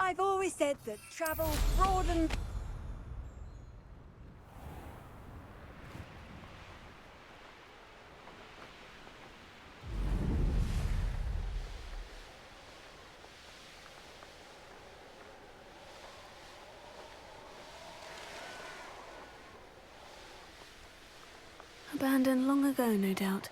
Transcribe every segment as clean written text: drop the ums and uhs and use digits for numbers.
I've always said that travel broadens... Abandoned long ago, no doubt.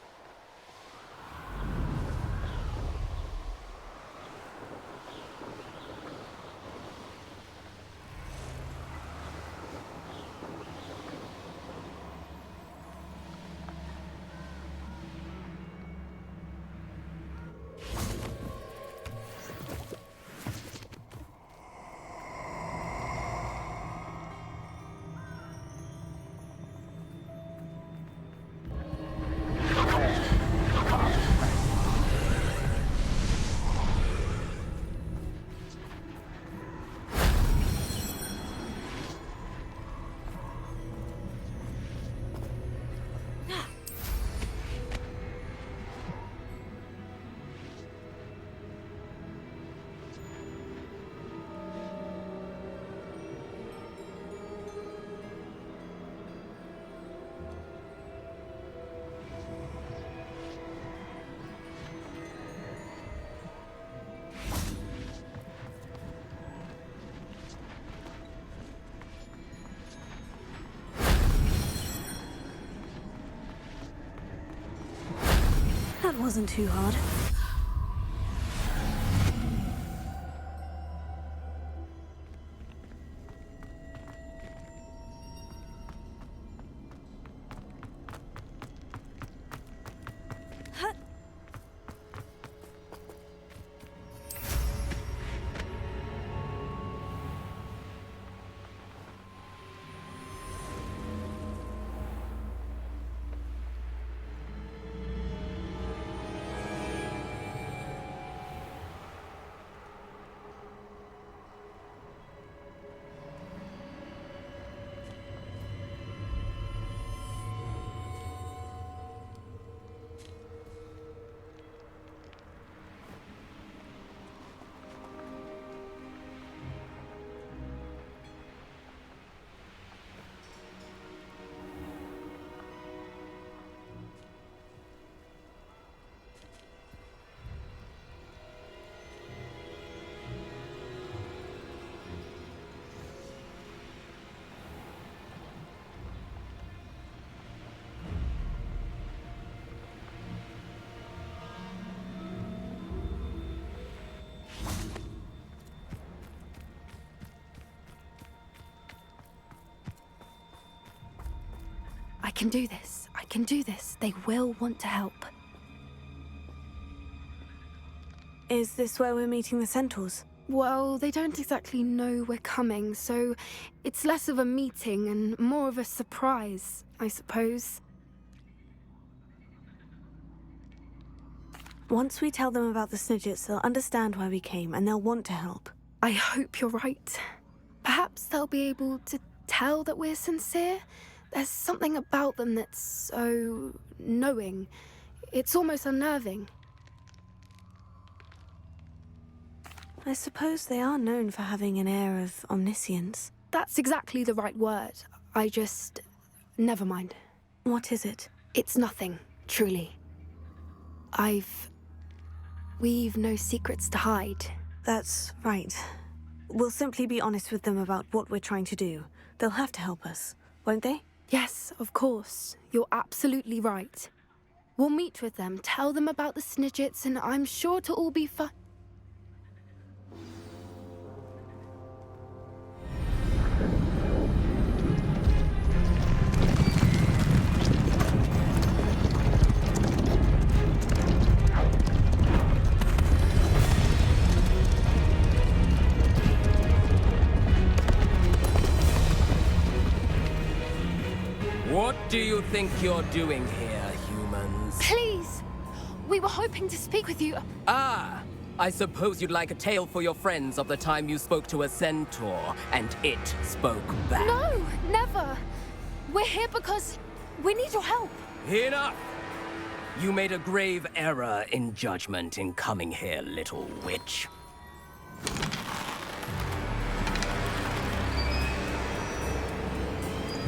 That wasn't too hard. I can do this. I can do this. They will want to help. Is this where we're meeting the centaurs? Well, they don't exactly know we're coming, so it's less of a meeting and more of a surprise, I suppose. Once we tell them about the Snidgets, they'll understand why we came and they'll want to help. I hope you're right. Perhaps they'll be able to tell that we're sincere. There's something about them that's so knowing. It's almost unnerving. I suppose they are known for having an air of omniscience. That's exactly the right word. I just... never mind. What is it? It's nothing, truly. We've no secrets to hide. That's right. We'll simply be honest with them about what we're trying to do. They'll have to help us, won't they? Yes, of course. You're absolutely right. We'll meet with them, tell them about the Snidgets, and I'm sure to all be fine. What do you think you're doing here, humans? Please! We were hoping to speak with you. Ah! I suppose you'd like a tale for your friends of the time you spoke to a centaur, and it spoke back. No, never! We're here because we need your help. Enough! You made a grave error in judgment in coming here, little witch.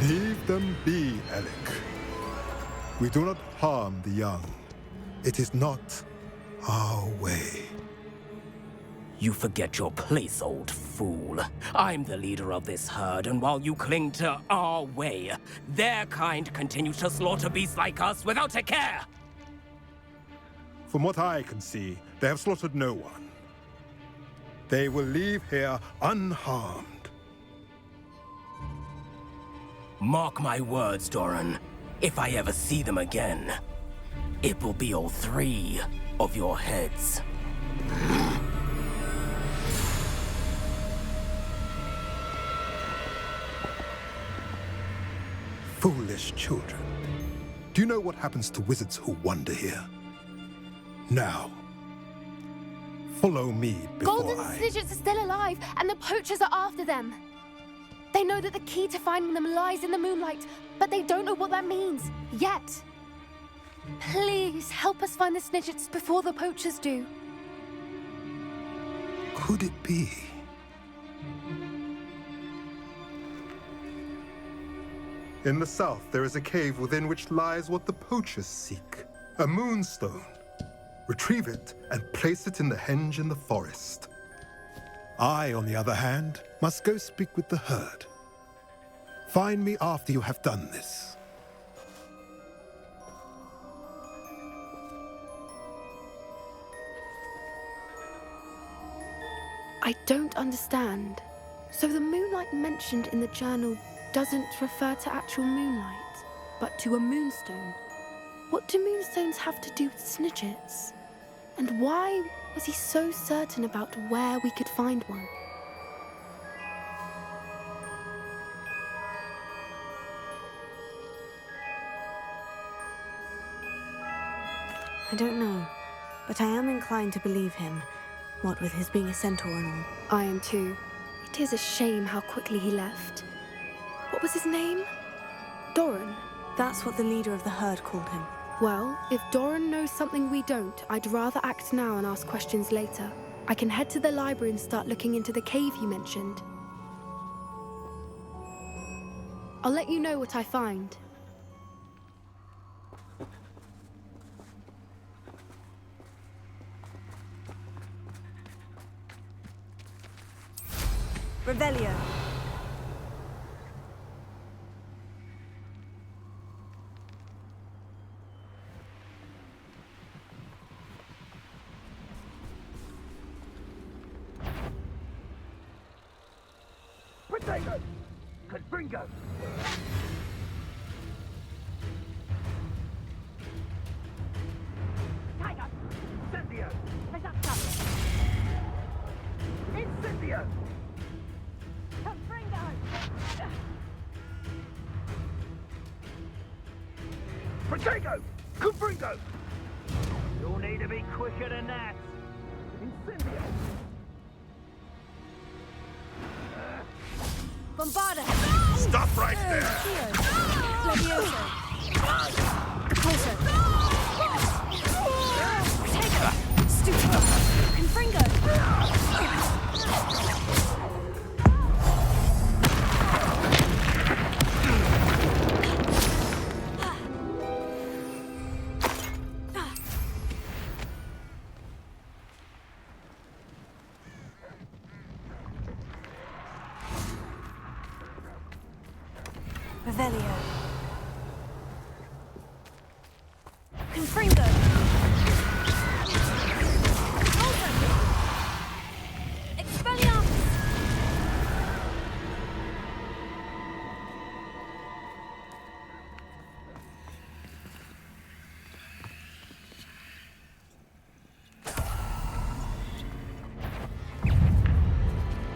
Leave them be, Alec. We do not harm the young. It is not our way. You forget your place, old fool. I'm the leader of this herd, and while you cling to our way, their kind continue to slaughter beasts like us without a care! From what I can see, they have slaughtered no one. They will leave here unharmed. Mark my words, Doran. If I ever see them again, it will be all 3 of your heads. Foolish children. Do you know what happens to wizards who wander here? Now, follow me before Golden I... Snidgets are still alive, and the poachers are after them. They know that the key to finding them lies in the moonlight, but they don't know what that means, yet. Please, help us find the Snidgets before the poachers do. Could it be? In the south, there is a cave within which lies what the poachers seek. A moonstone. Retrieve it and place it in the henge in the forest. I, on the other hand, must go speak with the herd. Find me after you have done this. I don't understand. So the moonlight mentioned in the journal doesn't refer to actual moonlight, but to a moonstone. What do moonstones have to do with Snidgets? And why was he so certain about where we could find one? I don't know, but I am inclined to believe him, what with his being a centaur and all. I am too. It is a shame how quickly he left. What was his name? Doran? That's what the leader of the herd called him. Well, if Doran knows something we don't, I'd rather act now and ask questions later. I can head to the library and start looking into the cave you mentioned. I'll let you know what I find. Revelio. Potato! Confringo! Tiger! Incendio! Pesazza! Incendio! Confringo! Potato! Confringo! You'll need to be quicker than that! Incendio! Bombarda. Stop right there! Levioso. Closer. Potato. Stupid. Confringo. Revelio. Confringo. Expelliarmus.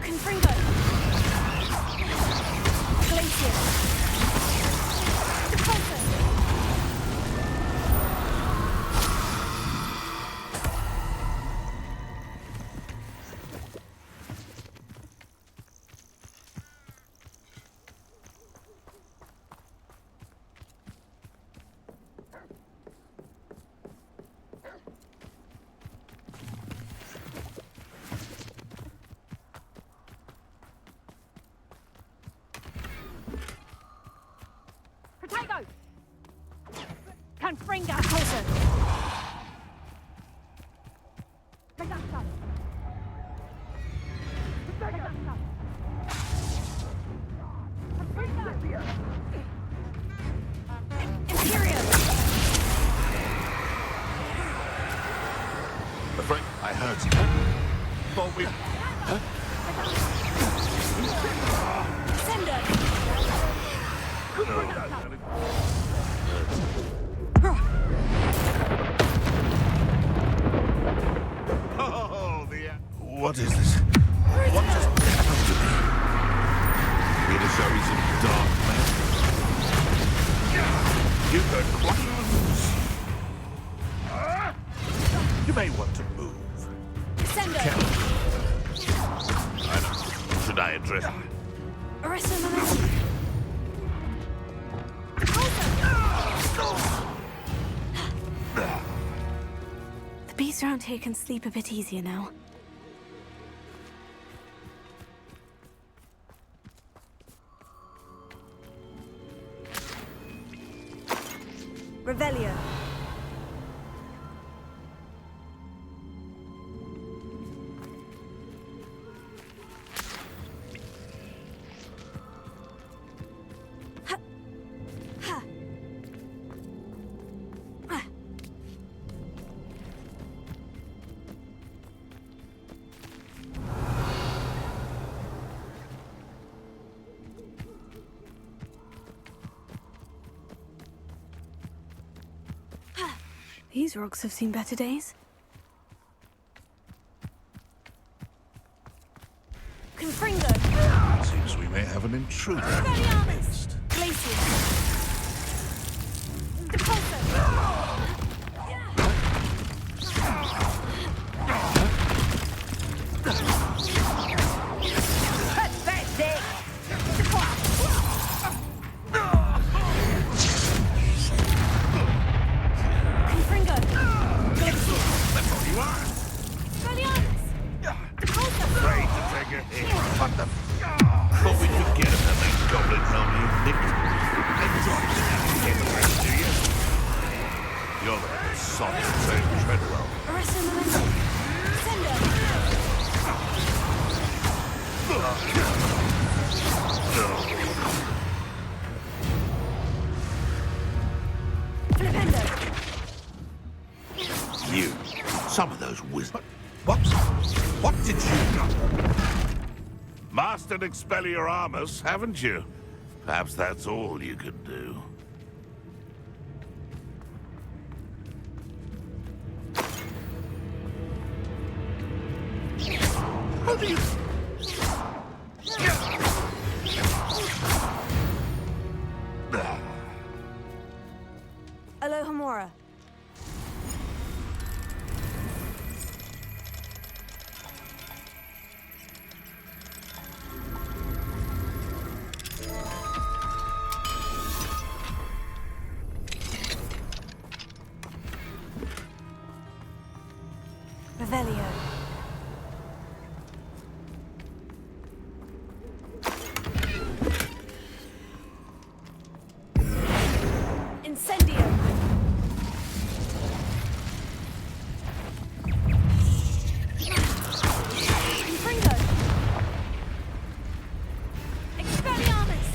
Confringo. Glacier. Confringo. Closer. Imperium. Frank, I heard you. Thought we... Sender. Oh, what is this? What just happened to me? Here to show me some dark magic. You heard quite. You may want to move. Sender. I know. Should I address you? Arresto momentum. The beasts around here can sleep a bit easier now. Revelio. These rocks have seen better days. Confringo. Seems we may have an intruder. Expelliarmus. Glacier. Depulso. Confringo. Glacier. That's all you are. Expelliarmus. Depulso. Afraid to take a hit. What the... Thought we could get him that that goblin helm you nicked. Enjoy the capability, do you? You're the solid same Treadwell. Arresto momentum. Sender. Flipendo. You. Some of those wizards. What did you... Mastered Expelliarmus, haven't you? Perhaps that's all you could do. How do you... Alohomora. Revelio. Incendio. Confringo. Expelliarmus.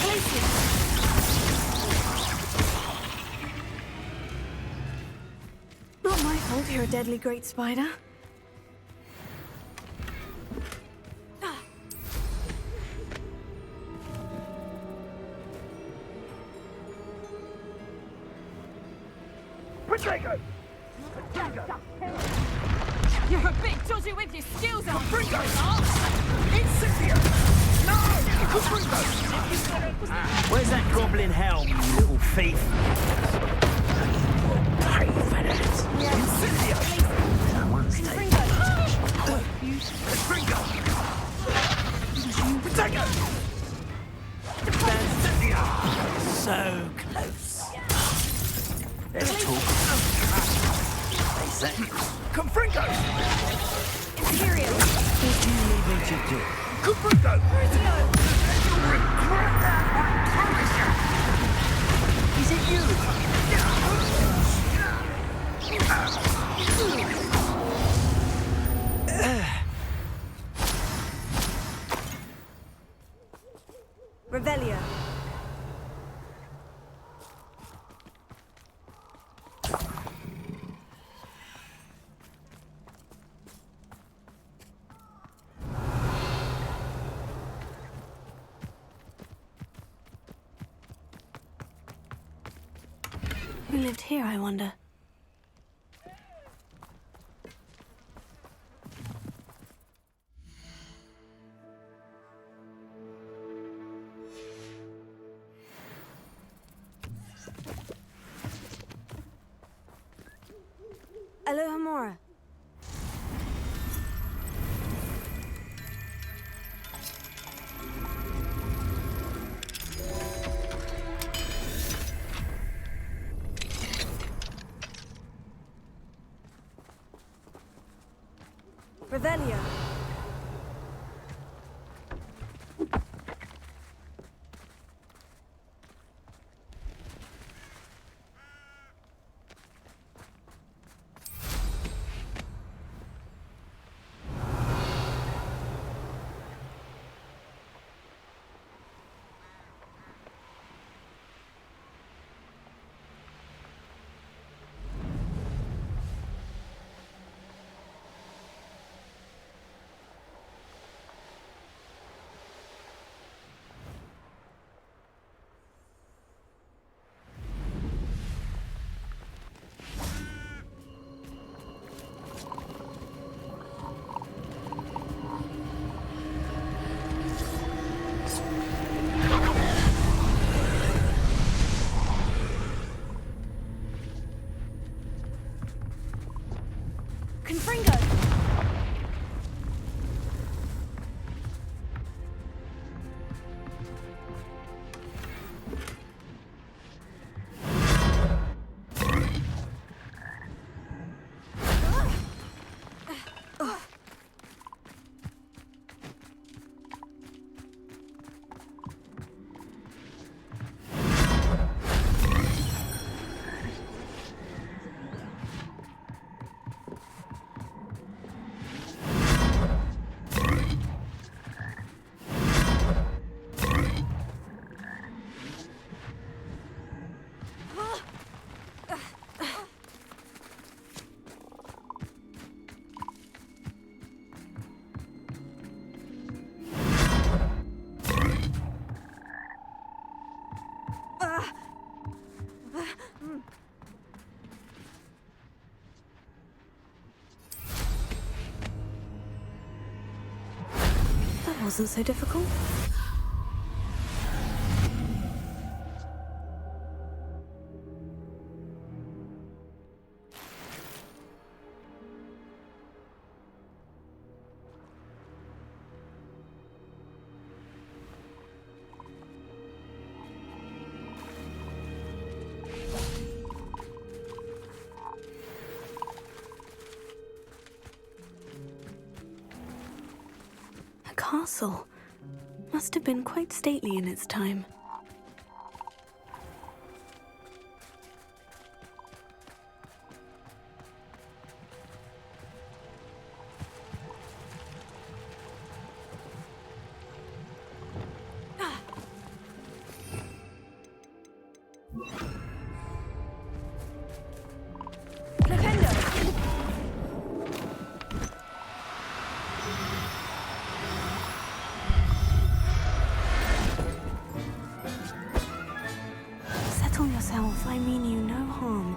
Glacier. Not my fault you're a deadly great spider. Potato! You're a bit dodgy with your skills, Confringo! Incendio! No! Confringo! Where's that goblin helm, you little thief? Pay for that. Incendio! Someone's taking Confringo! Potato! Incendio! so close. Let's talk. Exactly. Confringo! Imperium. What do you need me to do? Confringo! Crucio. You'll regret that, I promise you! Is Revelio. Who lived here, I wonder? Alohomora. Revelio. Confringo! That wasn't so difficult. A castle. Must have been quite stately in its time. Settle yourself, I mean you no harm.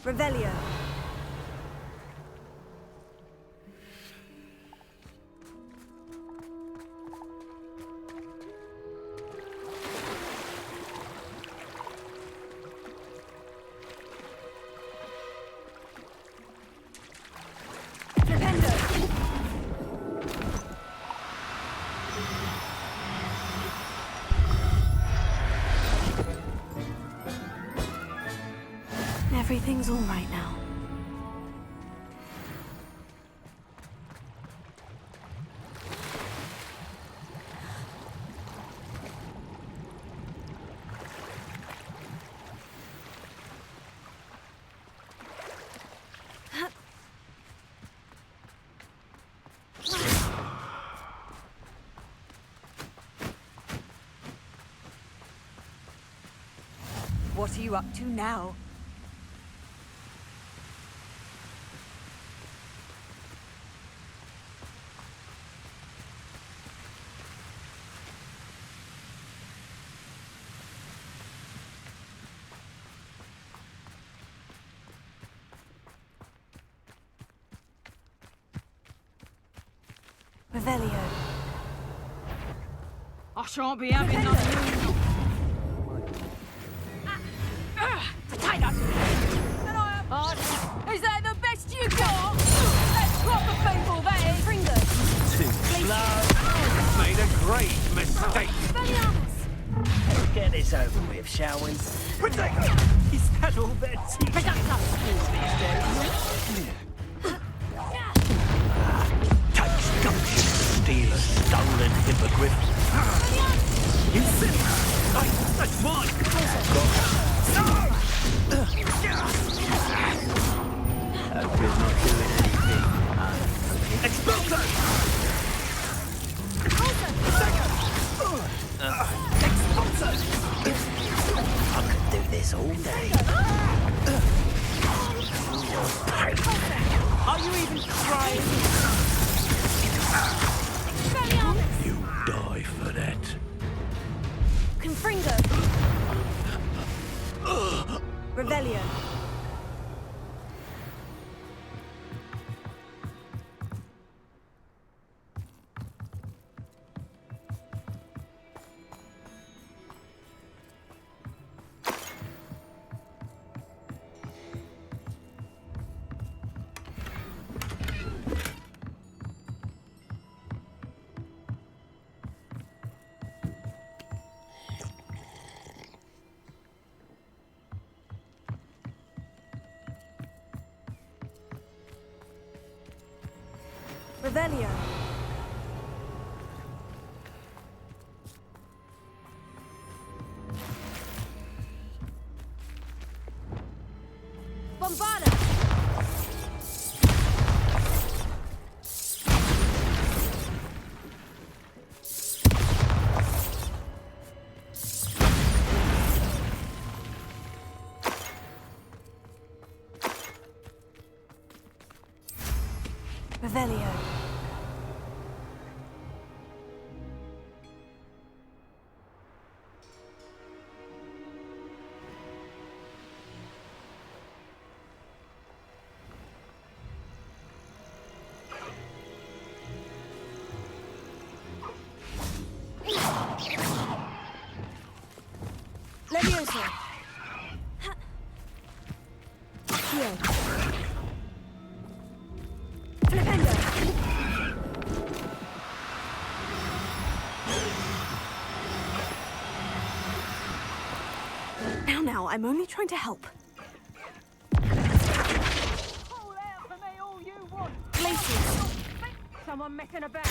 Revelio. Everything's all right now. What are you up to now? Revelio. I shan't be having none of you. Potatoes! Can I have... Oh, is that the best you got? That's proper people, that is. Fingers. Too slow. Made a great mistake. Let's get this over with, shall we? Potato! Is that all their teeth these days? Takes gumption to steal a stolen hippogriff. You sit. That's mine. No! Hope you're not doing anything. Explosion! I could do this all day. Are you even trying? You die for that. Confringo. Revelio. Revelio. Bombarda! Revelio. Levioso. Heal. Flipendo. Now, I'm only trying to help. Call out for me all you want. Glaciers. Someone messing about.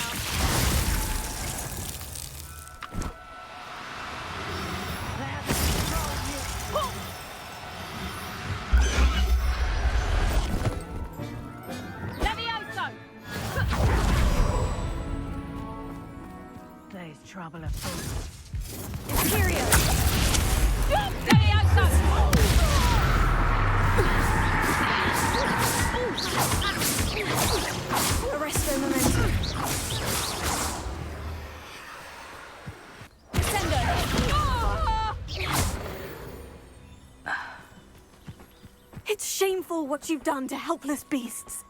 There's trouble afoot. Imperio. Arresto momentum. It's shameful what you've done to helpless beasts.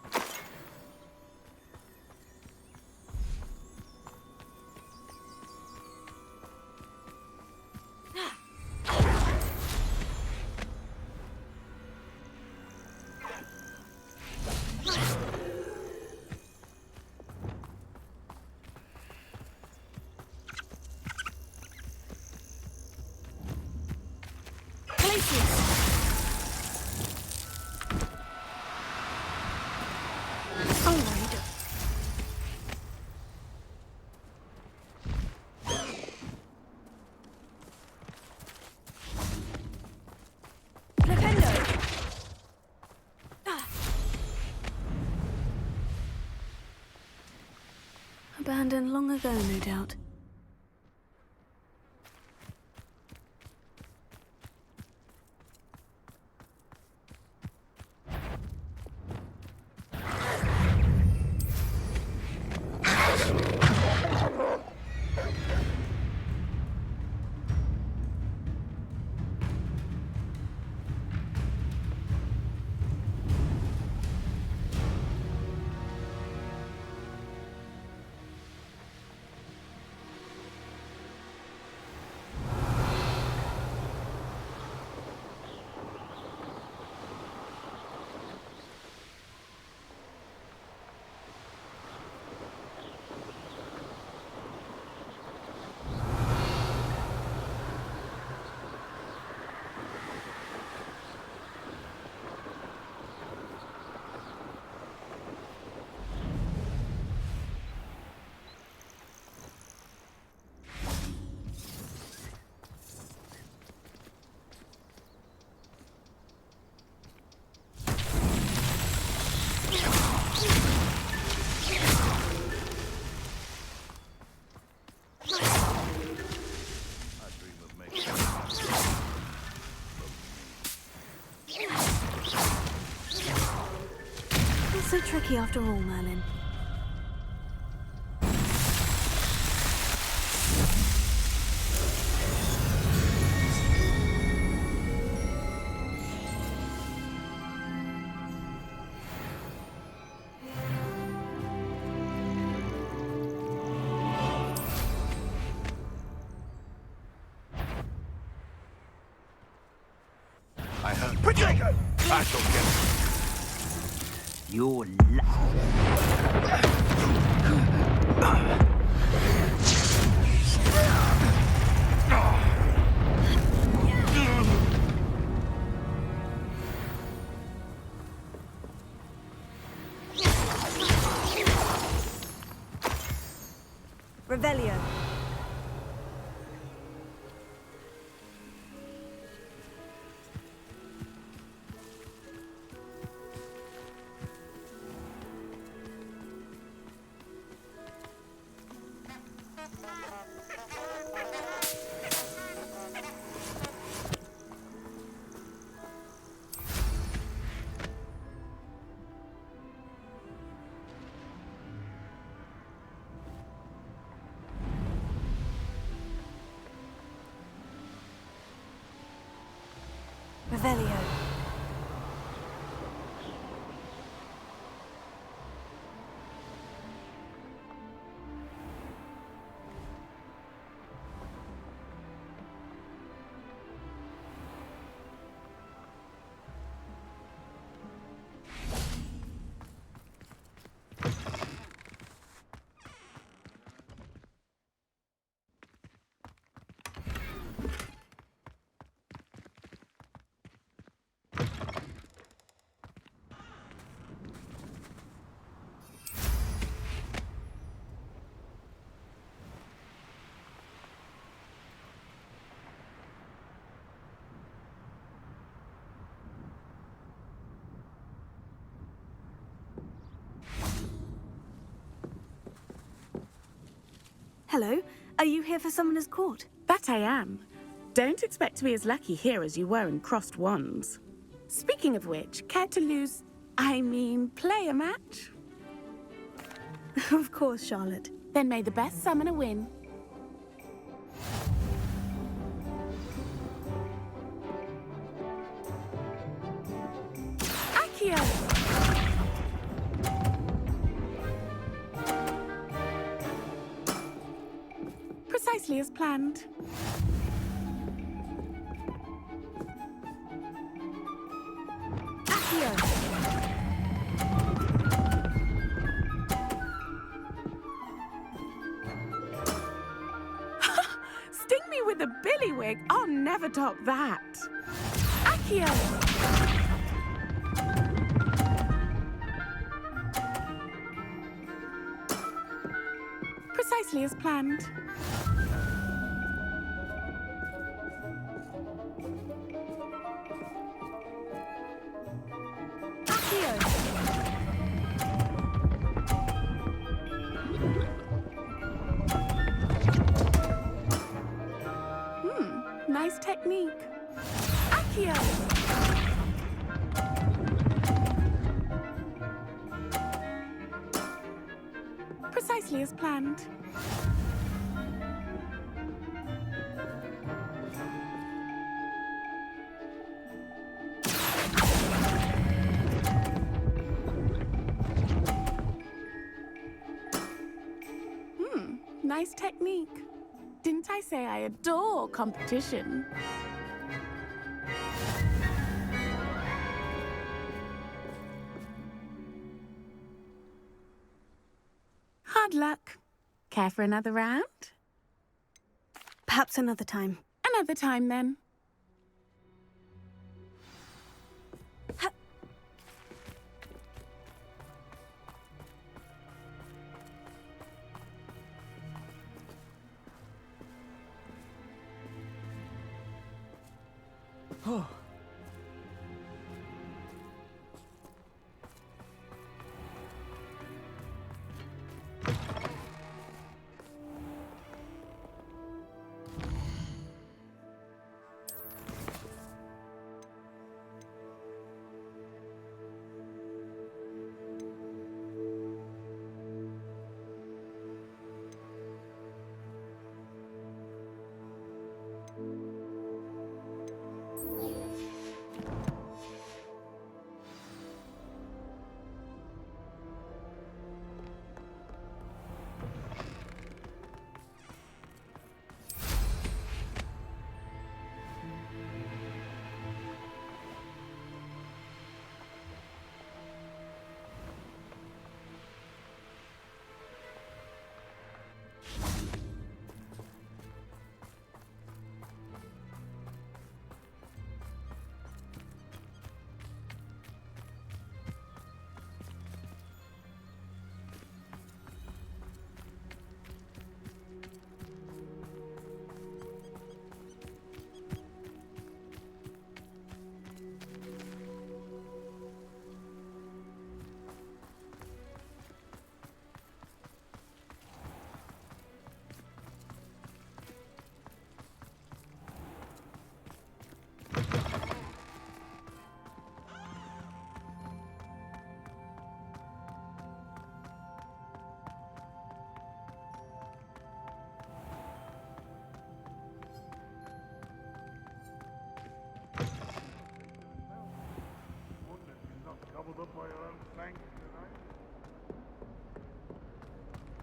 Abandoned long ago, no doubt. Not so tricky after all, Merlin. I heard. Protego! I shall get it. You're Revelio. Revelio. Hello, are you here for Summoner's Court? That I am. Don't expect to be as lucky here as you were in Crossed Wands. Speaking of which, care to play a match? Of course, Charlotte. Then may the best summoner win. Accio! Precisely as planned. Accio! Sting me with a billywig. I'll never top that. Accio! Precisely as planned. Revelio! Precisely as planned. Nice technique. Didn't I say I adore competition? Hard luck. Care for another round? Perhaps another time. Another time, then.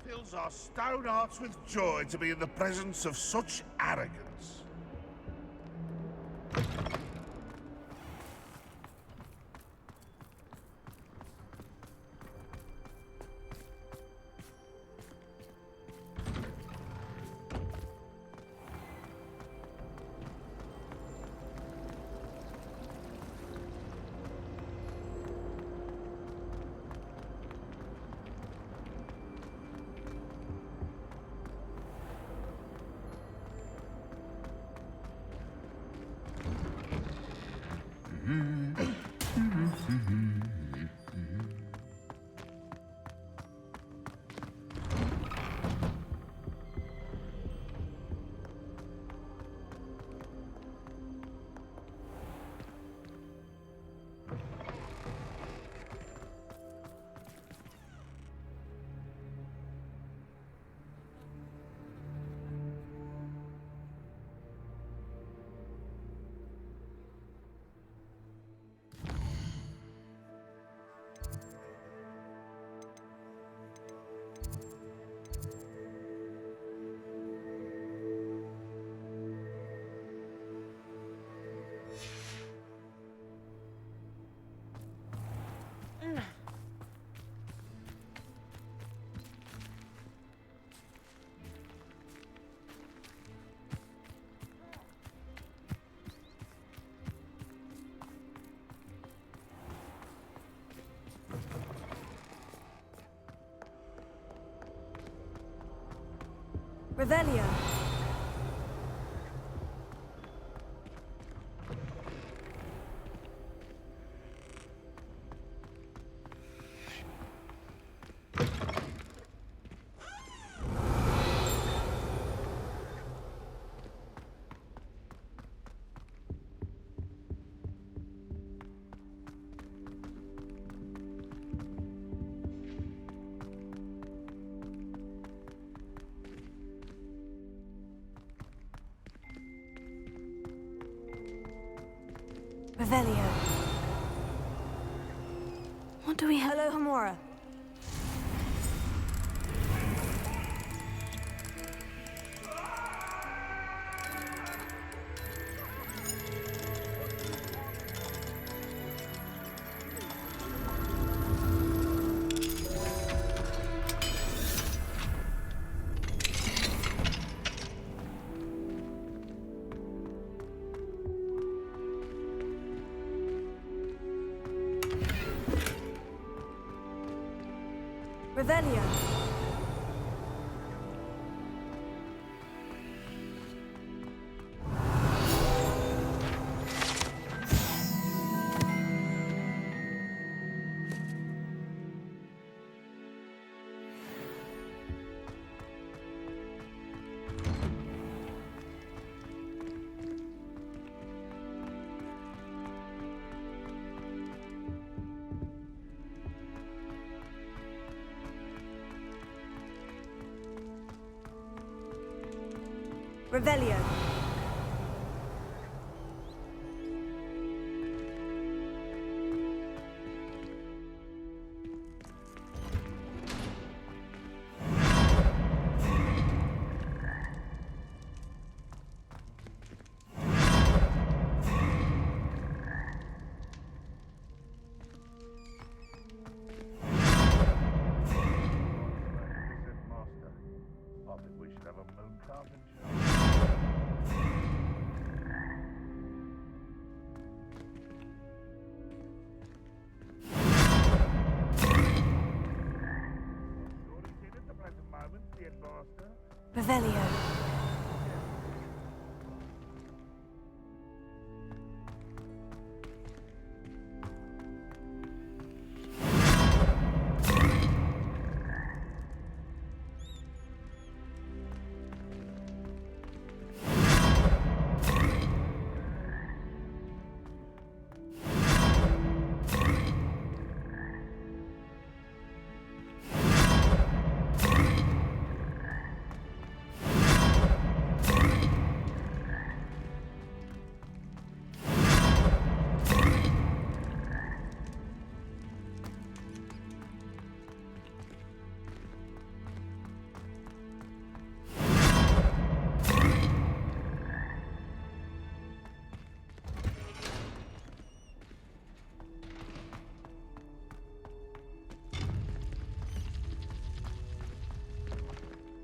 Fills our stout hearts with joy to be in the presence of such arrogance. Revelio. Revelio. What do we have? Hello, Hamora. Revelio. Revelio. Master. I think we should have a moon carving show. At the present moment, the headmaster. Revelio.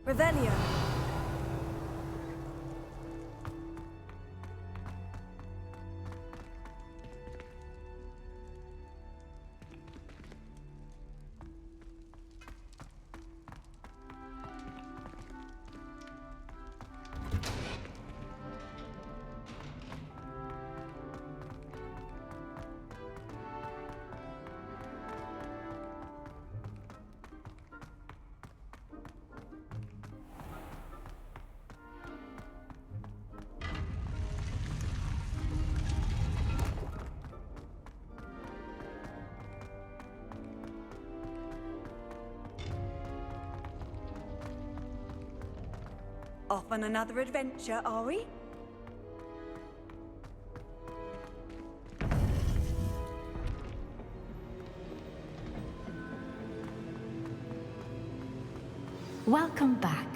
Revelio. Off on another adventure, are we? Welcome back.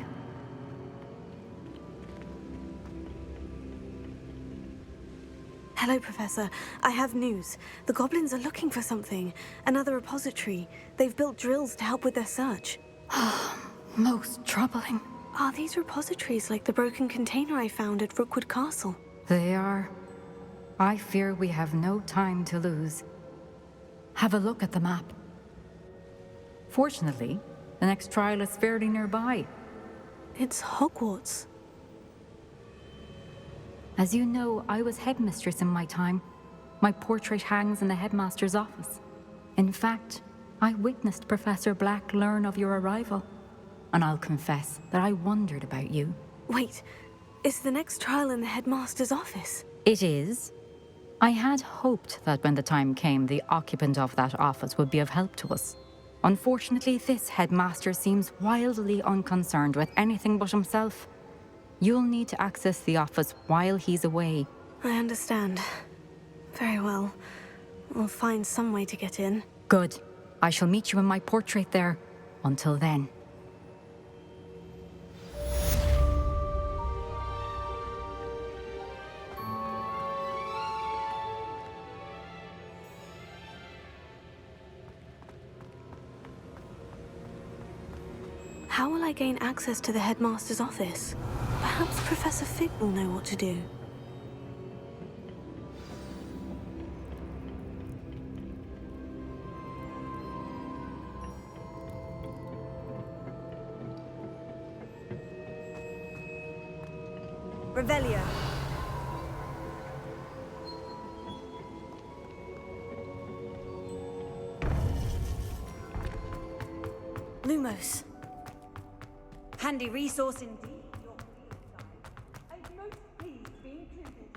Hello, Professor. I have news. The goblins are looking for something. Another repository. They've built drills to help with their search. Most troubling. Are these repositories like the broken container I found at Rookwood Castle? They are. I fear we have no time to lose. Have a look at the map. Fortunately, the next trial is fairly nearby. It's Hogwarts. As you know, I was headmistress in my time. My portrait hangs in the headmaster's office. In fact, I witnessed Professor Black learn of your arrival. And I'll confess that I wondered about you. Wait, is the next trial in the headmaster's office? It is. I had hoped that when the time came, the occupant of that office would be of help to us. Unfortunately, this headmaster seems wildly unconcerned with anything but himself. You'll need to access the office while he's away. I understand. Very well. We'll find some way to get in. Good. I shall meet you in my portrait there. Until then. How will I gain access to the headmaster's office? Perhaps Professor Fig will know what to do. Revelio. Lumos. Handy resource indeed. Your field guide. I'm most pleased to be included.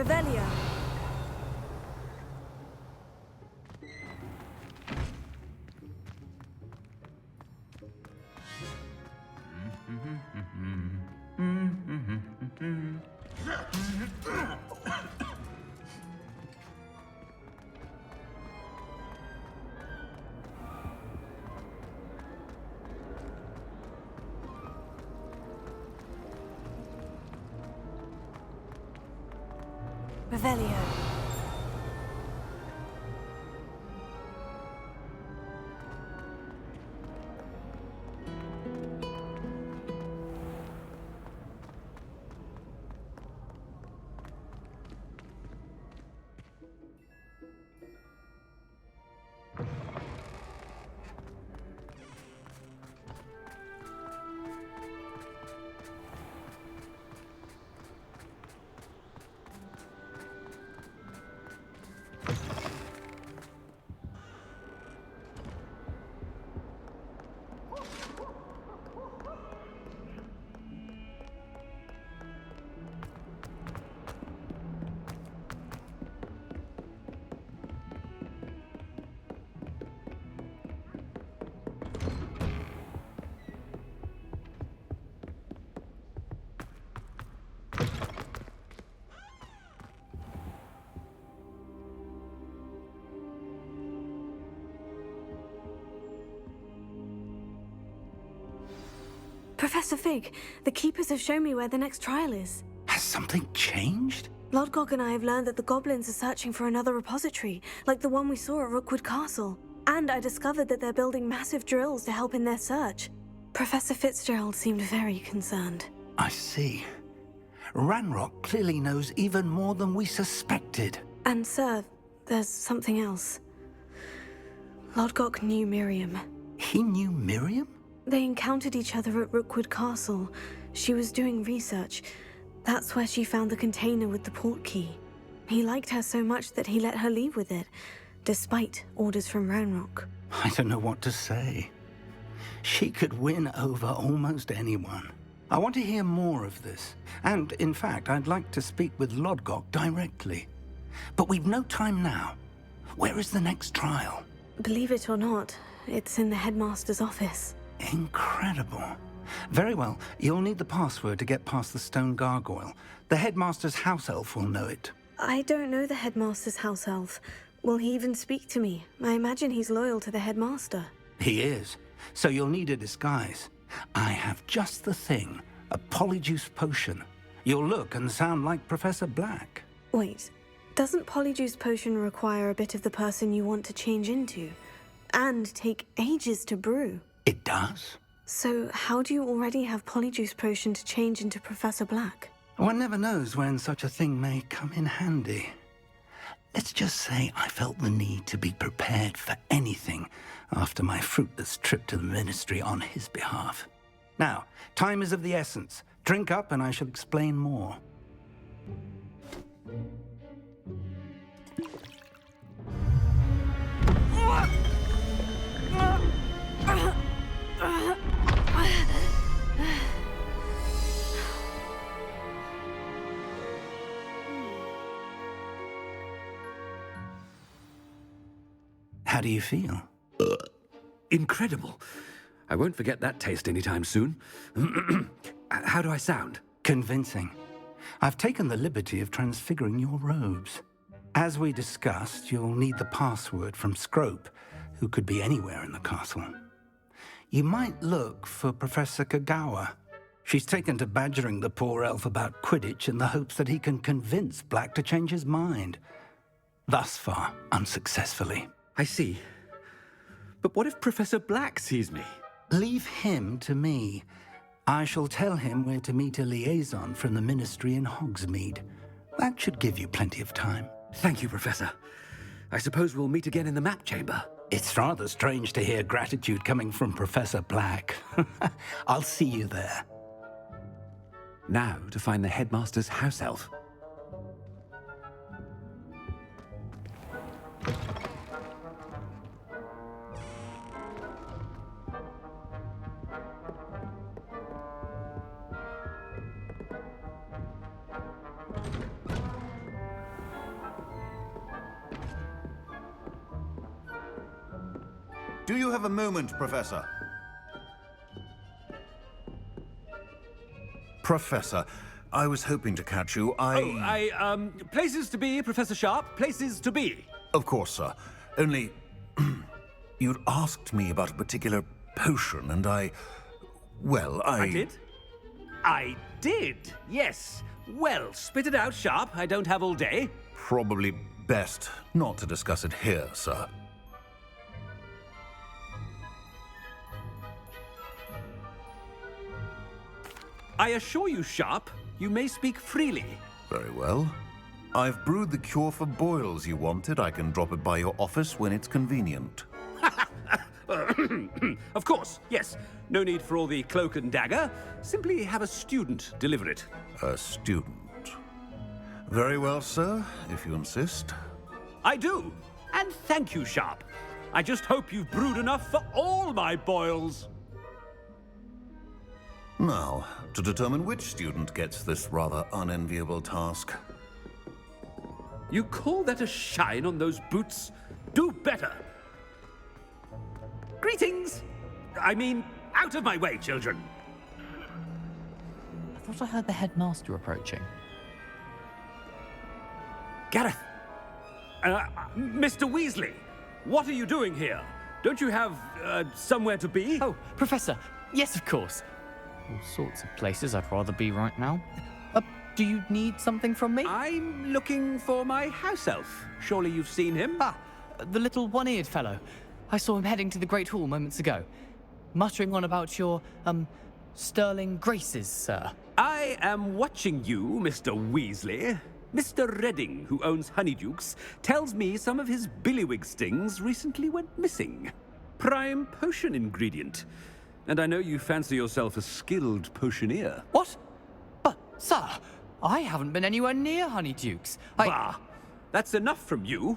Revelio. Revelio. Professor Fig, the Keepers have shown me where the next trial is. Has something changed? Lodgok and I have learned that the goblins are searching for another repository, like the one we saw at Rookwood Castle. And I discovered that they're building massive drills to help in their search. Professor Fitzgerald seemed very concerned. I see. Ranrock clearly knows even more than we suspected. And sir, there's something else. Lodgok knew Miriam. He knew Miriam? They encountered each other at Rookwood Castle. She was doing research. That's where she found the container with the port key. He liked her so much that he let her leave with it, despite orders from Ranrock. I don't know what to say. She could win over almost anyone. I want to hear more of this. And, in fact, I'd like to speak with Lodgok directly. But we've no time now. Where is the next trial? Believe it or not, it's in the headmaster's office. Incredible. Very well. You'll need the password to get past the stone gargoyle. The headmaster's house elf will know it. I don't know the headmaster's house elf. Will he even speak to me? I imagine he's loyal to the headmaster. He is. So you'll need a disguise. I have just the thing. A polyjuice potion. You'll look and sound like Professor Black. Wait, doesn't polyjuice potion require a bit of the person you want to change into? And take ages to brew? It does. So how do you already have polyjuice potion to change into Professor Black? One never knows when such a thing may come in handy. Let's just say I felt the need to be prepared for anything after my fruitless trip to the Ministry on his behalf. Now, time is of the essence. Drink up and I shall explain more. How do you feel? Incredible. I won't forget that taste anytime soon. How do I sound? Convincing. I've taken the liberty of transfiguring your robes. As we discussed, you'll need the password from Scrope, who could be anywhere in the castle. You might look for Professor Kagawa. She's taken to badgering the poor elf about Quidditch in the hopes that he can convince Black to change his mind. Thus far, unsuccessfully. I see. But what if Professor Black sees me? Leave him to me. I shall tell him where to meet a liaison from the Ministry in Hogsmeade. That should give you plenty of time. Thank you, Professor. I suppose we'll meet again in the map chamber. It's rather strange to hear gratitude coming from Professor Black. I'll see you there. Now to find the headmaster's house elf. Do you have a moment, Professor? Professor, I was hoping to catch you. Places to be, Professor Sharp. Places to be. Of course, sir. Only, you'd asked me about a particular potion, and I did? I did, yes. Well, spit it out, Sharp. I don't have all day. Probably best not to discuss it here, sir. I assure you, Sharp, you may speak freely. Very well. I've brewed the cure for boils you wanted. I can drop it by your office when it's convenient. Of course, yes. No need for all the cloak and dagger. Simply have a student deliver it. A student. Very well, sir, if you insist. I do. And thank you, Sharp. I just hope you've brewed enough for all my boils. Now, to determine which student gets this rather unenviable task. You call that a shine on those boots? Do better. Greetings! I mean, out of my way, children. I thought I heard the headmaster approaching. Gareth! Mr. Weasley, what are you doing here? Don't you have, somewhere to be? Oh, Professor, yes, of course. All sorts of places I'd rather be right now. Do you need something from me? I'm looking for my house elf. Surely you've seen him? Ah, the little one-eared fellow. I saw him heading to the Great Hall moments ago, muttering on about your, sterling graces, sir. I am watching you, Mr. Weasley. Mr. Redding, who owns Honeydukes, tells me some of his billywig stings recently went missing. Prime potion ingredient. And I know you fancy yourself a skilled potioneer. What? But, sir, I haven't been anywhere near Honeydukes. Bah! That's enough from you.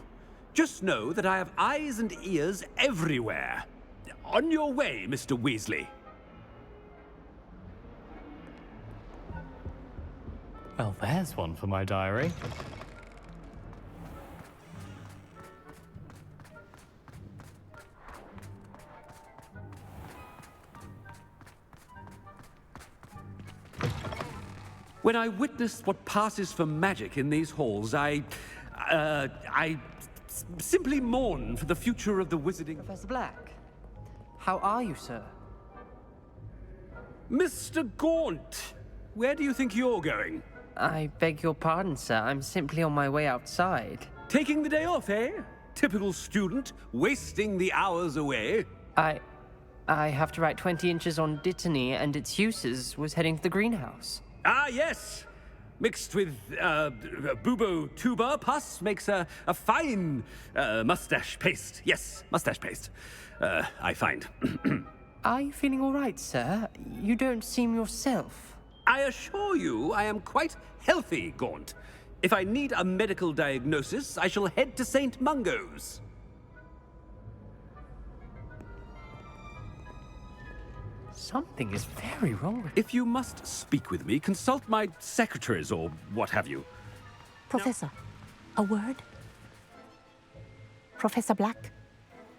Just know that I have eyes and ears everywhere. On your way, Mr. Weasley. Well, there's one for my diary. When I witness what passes for magic in these halls, I simply mourn for the future of the wizarding... Professor Black, how are you, sir? Mr. Gaunt, where do you think you're going? I beg your pardon, sir. I'm simply on my way outside. Taking the day off, eh? Typical student, wasting the hours away. I have to write 20 inches on Dittany and its uses. Was heading to the greenhouse. Ah, yes! Mixed with bubo tuber pus makes a fine mustache paste. Yes, mustache paste. I find. Are you feeling all right, sir? You don't seem yourself. I assure you I am quite healthy, Gaunt. If I need a medical diagnosis, I shall head to St. Mungo's. Something is very wrong with... If you must speak with me, consult my secretaries or what have you. Professor, a word? Professor Black,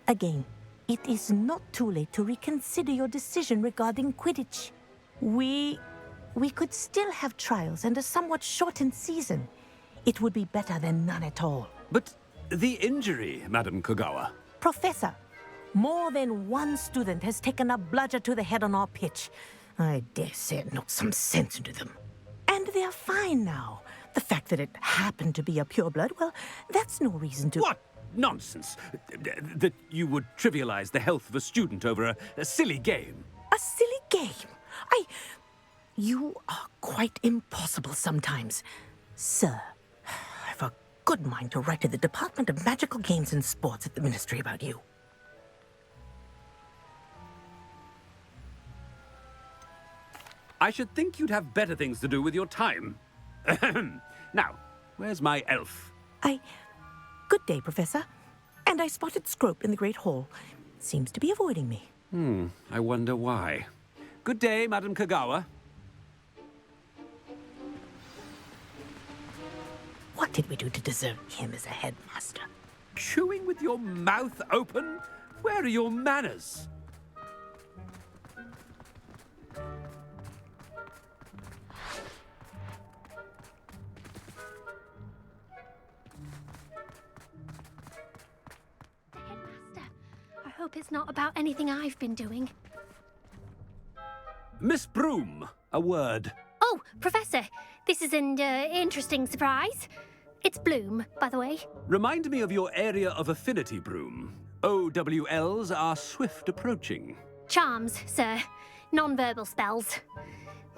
again, it is not too late to reconsider your decision regarding Quidditch. We could still have trials and a somewhat shortened season. It would be better than none at all. But the injury, Madam Kogawa. Professor, more than one student has taken a bludger to the head on our pitch. I dare say it knocked some sense into them. And they're fine now. The fact that it happened to be a pureblood, well, that's no reason to... What nonsense! That you would trivialize the health of a student over a silly game. A silly game? You are quite impossible sometimes. Sir, I've a good mind to write to the Department of Magical Games and Sports at the Ministry about you. I should think you'd have better things to do with your time. Now, where's my elf? Good day, Professor. And I spotted Scrope in the Great Hall. Seems to be avoiding me. I wonder why. Good day, Madam Kogawa. What did we do to deserve him as a headmaster? Chewing with your mouth open? Where are your manners? Headmaster, I hope it's not about anything I've been doing. Miss Broom, a word. Oh, Professor, this is an interesting surprise. It's Bloom, by the way. Remind me of your area of affinity, Broom. OWLs are swift approaching. Charms, sir. Non-verbal spells.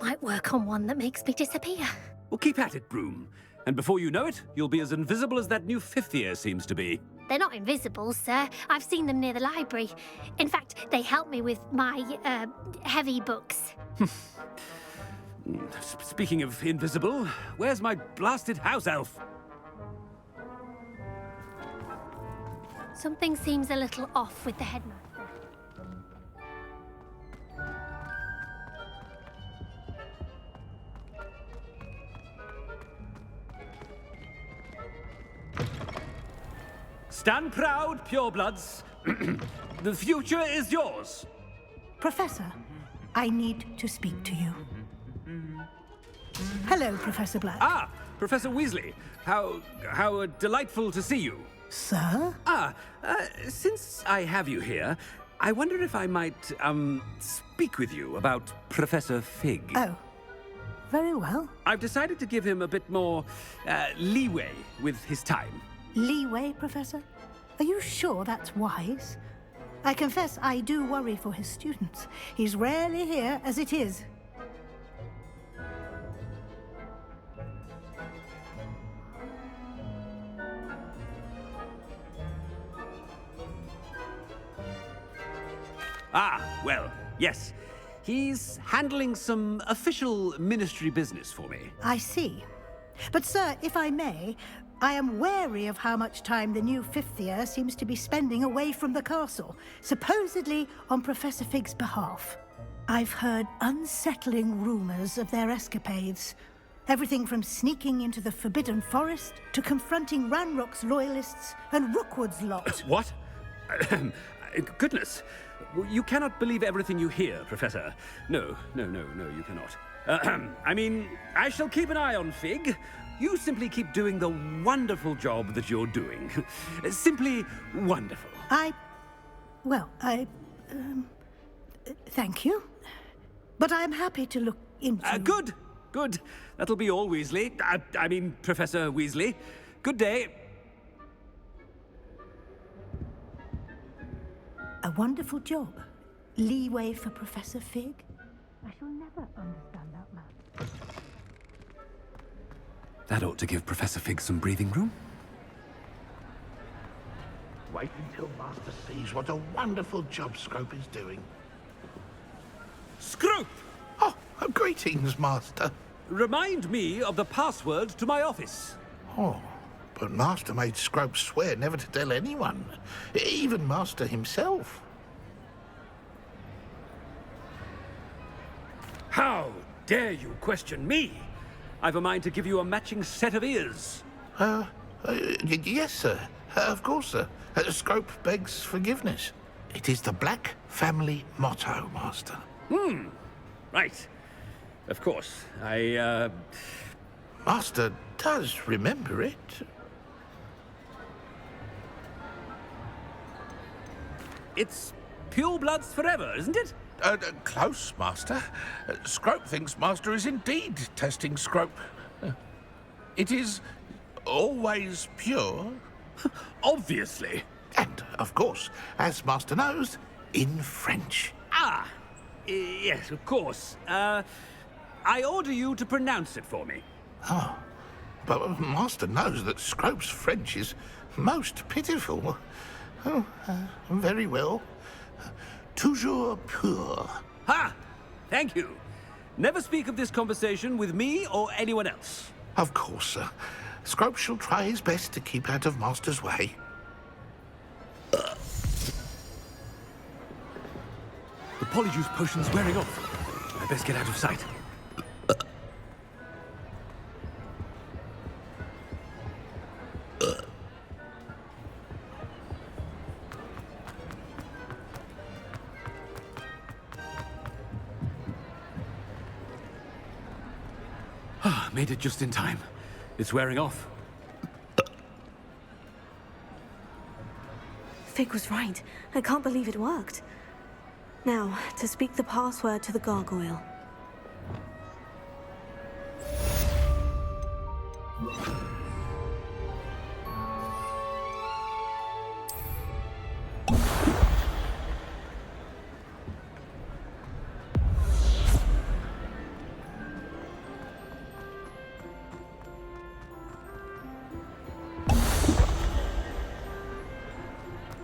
Might work on one that makes me disappear. Well, keep at it, Broom. And before you know it, you'll be as invisible as that new fifth year seems to be. They're not invisible, sir. I've seen them near the library. In fact, they help me with my, heavy books. Speaking of invisible, where's my blasted house elf? Something seems a little off with the headmaster. Stand proud, purebloods. The future is yours. Professor, I need to speak to you. Hello, Professor Black. Ah, Professor Weasley. How delightful to see you. Sir? Since I have you here, I wonder if I might, speak with you about Professor Fig. Oh, very well. I've decided to give him a bit more leeway with his time. Leeway, Professor? Are you sure that's wise? I confess I do worry for his students. He's rarely here as it is. Ah, well, yes. He's handling some official ministry business for me. I see. But, sir, if I may, I am wary of how much time the new fifth year seems to be spending away from the castle, supposedly on Professor Fig's behalf. I've heard unsettling rumors of their escapades. Everything from sneaking into the Forbidden Forest to confronting Ranrock's loyalists and Rookwood's lot. What? Goodness. You cannot believe everything you hear, Professor. No, you cannot. I mean, I shall keep an eye on Fig. You simply keep doing the wonderful job that you're doing. Simply wonderful. Thank you. But I'm happy to look into... Good. That'll be all, Weasley. I mean, Professor Weasley. Good day. A wonderful job. Leeway for Professor Fig? I shall never understand that man. That ought to give Professor Fig some breathing room. Wait until Master sees what a wonderful job Scrope is doing. Scrope! Oh, greetings, Master. Remind me of the password to my office. Oh, but Master made Scrope swear never to tell anyone, even Master himself. How dare you question me? I've a mind to give you a matching set of ears. Yes, sir. Of course, sir. Scrope begs forgiveness. It is the Black family motto, Master. Right. Of course. Master does remember it. It's pure bloods forever, isn't it? Close, Master. Scrope thinks Master is indeed testing Scrope. It is always pure. Obviously. And, of course, as Master knows, in French. Ah! Yes, of course. I order you to pronounce it for me. Oh, but Master knows that Scrope's French is most pitiful. Oh, very well. Toujours pur. Ha! Thank you. Never speak of this conversation with me or anyone else. Of course, sir. Scrope shall try his best to keep out of Master's way. The polyjuice potion's wearing off. I best get out of sight. Made it just in time. It's wearing off. Fig was right. I can't believe it worked. Now, to speak the password to the gargoyle.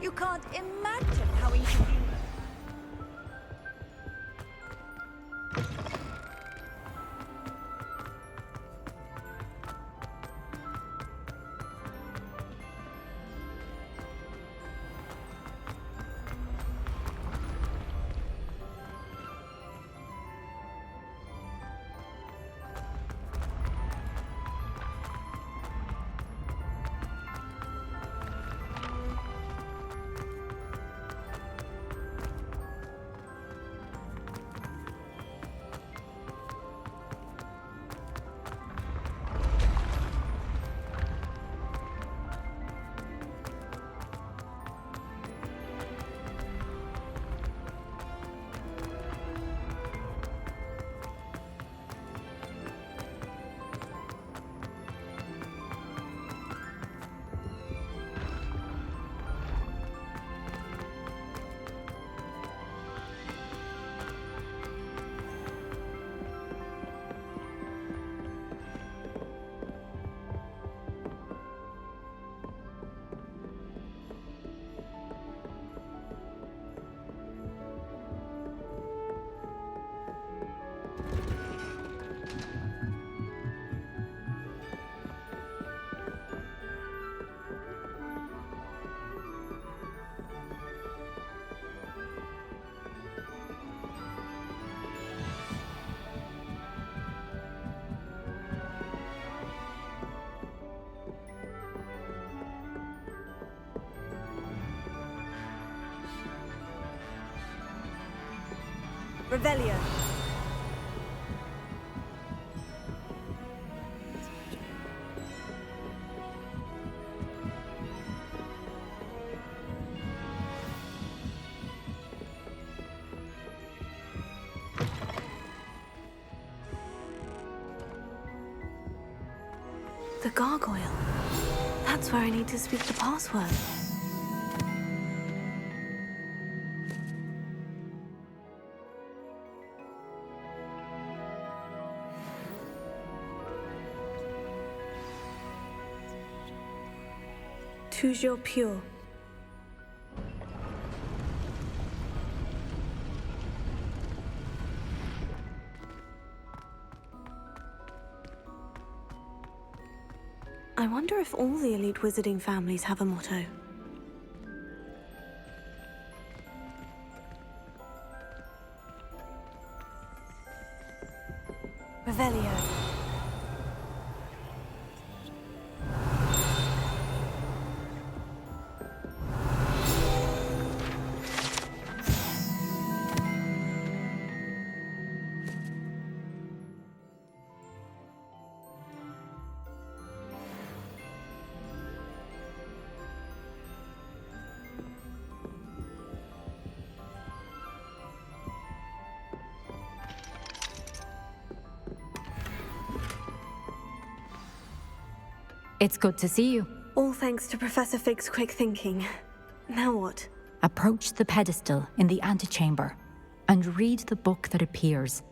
You can't imagine how inconvenient. Revelio. The gargoyle. That's where I need to speak the password. Toujours pure. I wonder if all the elite wizarding families have a motto. Revelio. It's good to see you. All thanks to Professor Fig's quick thinking. Now what? Approach the pedestal in the antechamber and read the book that appears.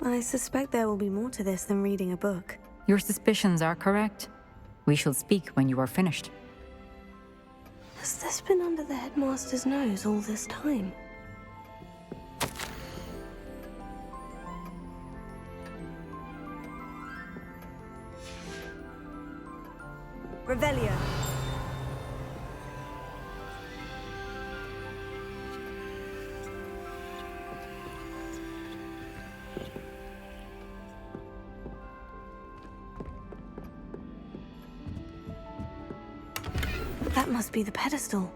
I suspect there will be more to this than reading a book. Your suspicions are correct. We shall speak when you are finished. Has this been under the headmaster's nose all this time? Revelio. That must be the pedestal.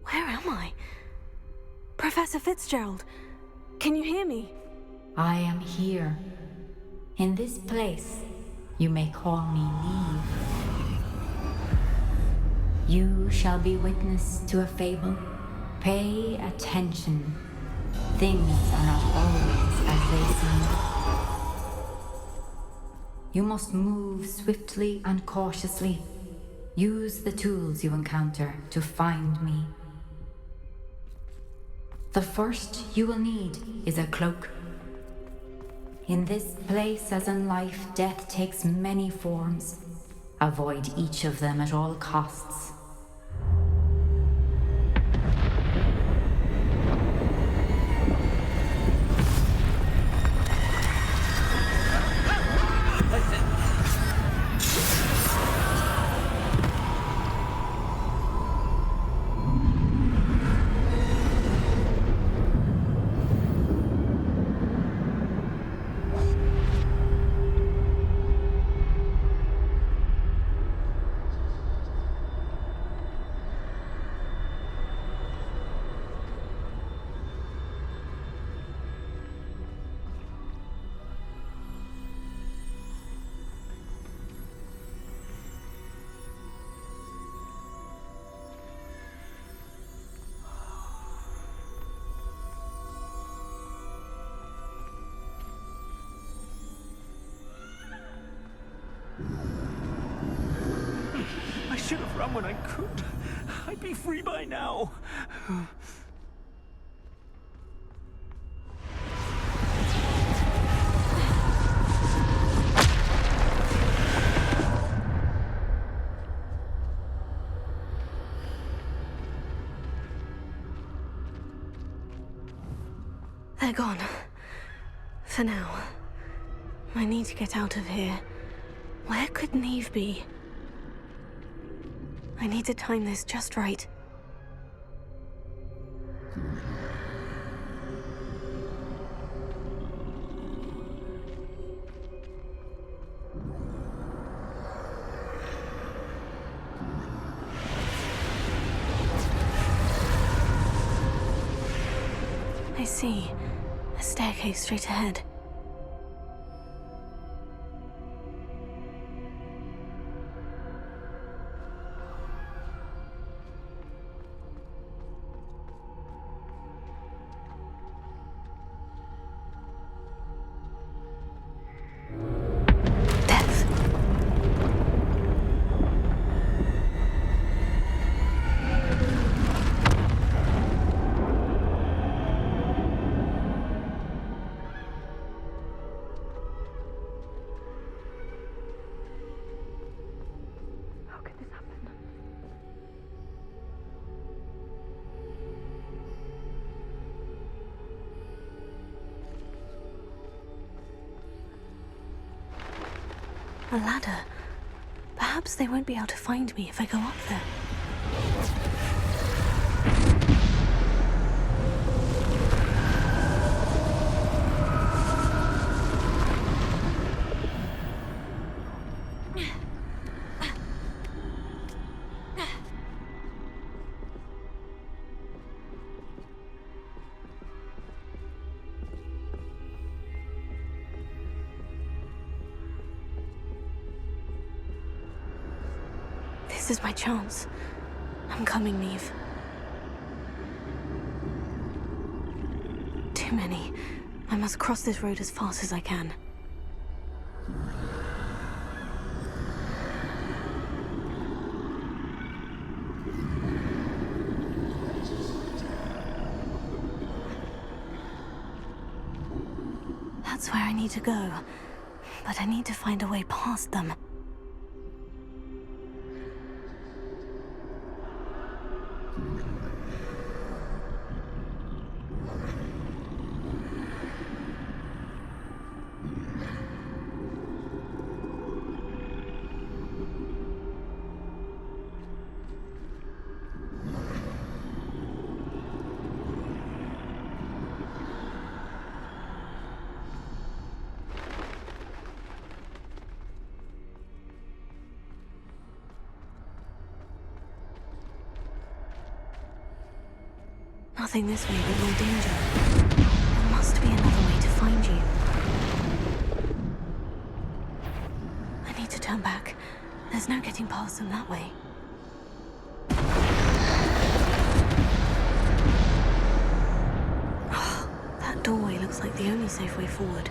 Where am I? Professor Fitzgerald, can you hear me? I am here. In this place, you may call me Neve. You shall be witness to a fable. Pay attention. Things are not always as they seem. You must move swiftly and cautiously. Use the tools you encounter to find me. The first you will need is a cloak. In this place, as in life, death takes many forms. Avoid each of them at all costs. I should have run when I could. I'd be free by now. They're gone. For now. I need to get out of here. Where could Neve be? I need to time this just right. I see. A staircase straight ahead. A ladder. Perhaps they won't be able to find me if I go up there. This is my chance. I'm coming, Neve. Too many. I must cross this road as fast as I can. That's where I need to go. But I need to find a way past them. Nothing this way but more danger. There must be another way to find you. I need to turn back. There's no getting past them that way. That doorway looks like the only safe way forward.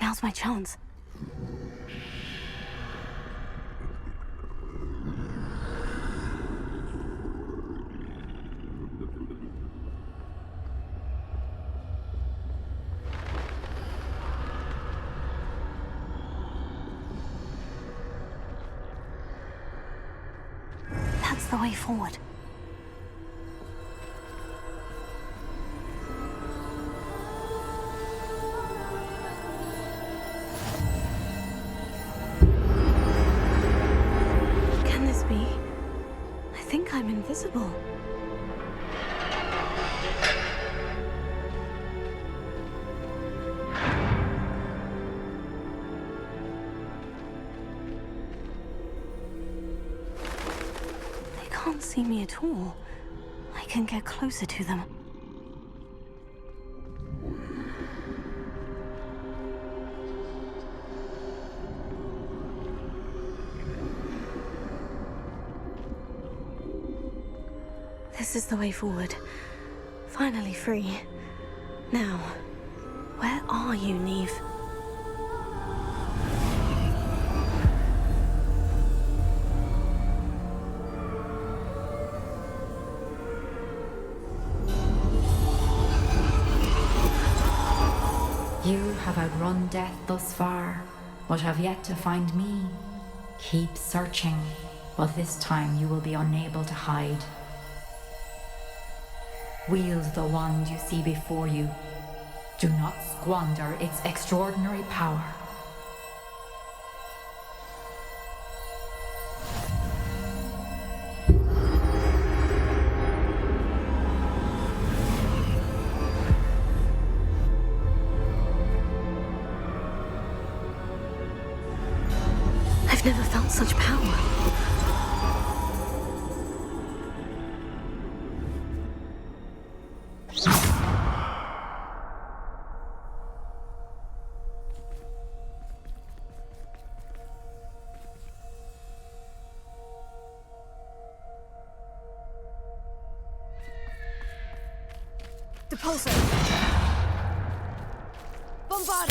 Now's my chance. That's the way forward. I think I'm invisible. They can't see me at all. I can get closer to them. This is the way forward. Finally free. Now, Where are you, Neve? You have outrun death thus far, but have yet to find me. Keep searching, but this time you will be unable to hide. Wield the wand you see before you. Do not squander its extraordinary power. I've never felt such power. Depulso! Bombard!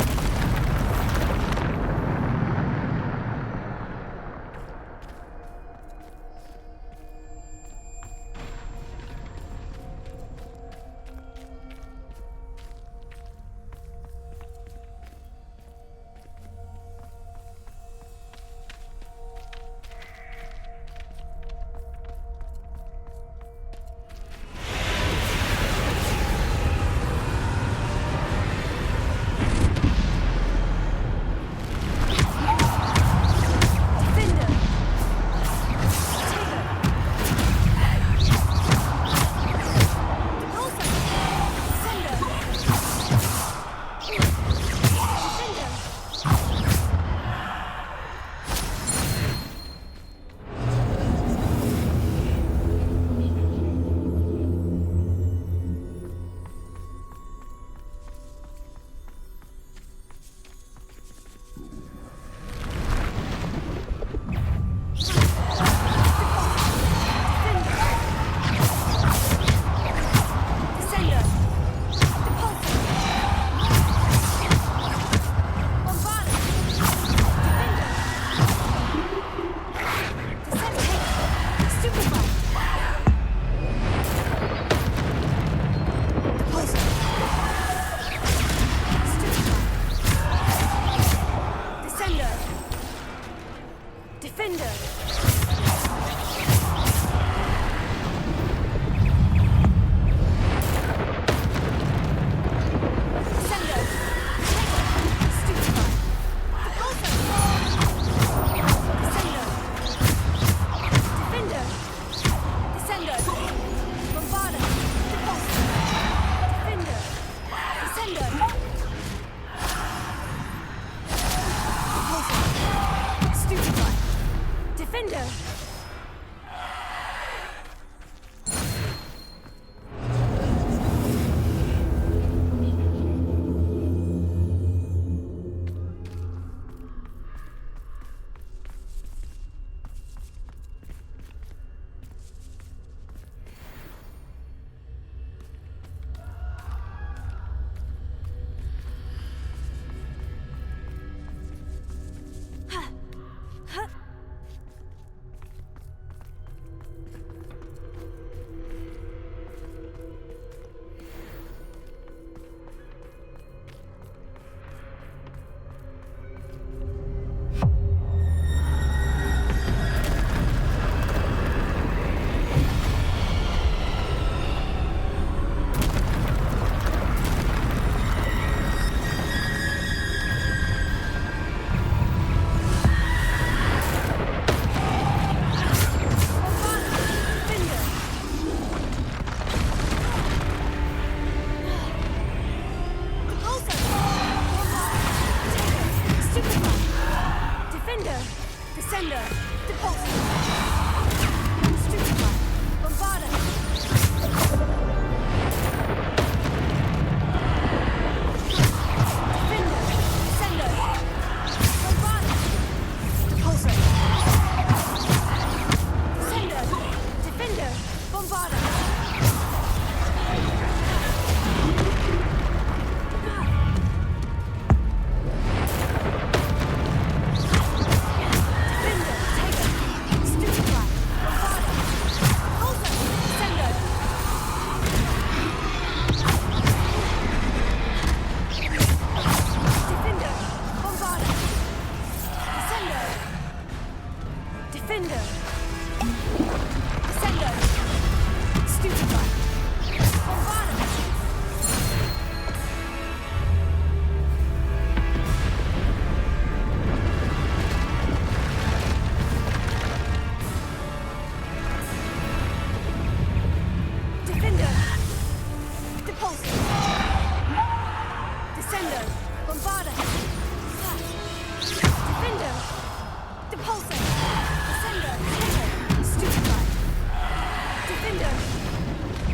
Defender!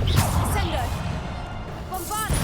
Descender! Bombarda!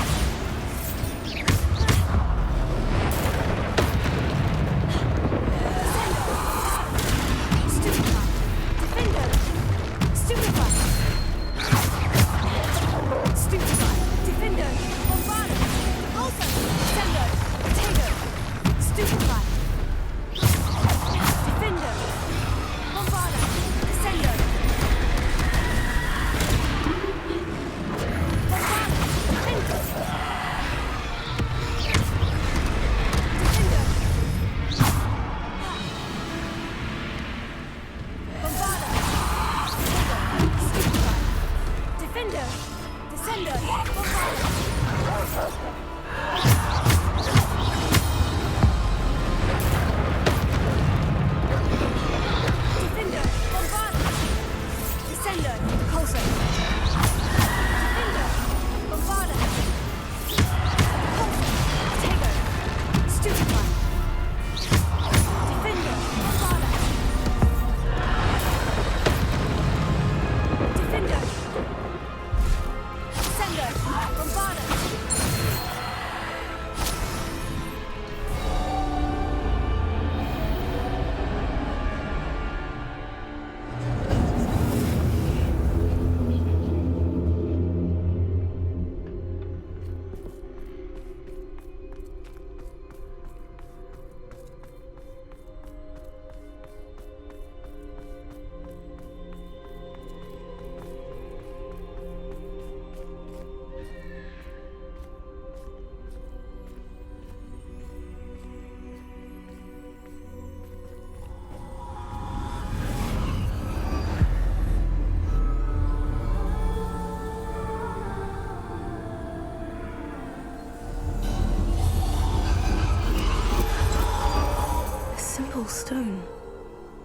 Stone.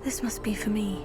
This must be for me.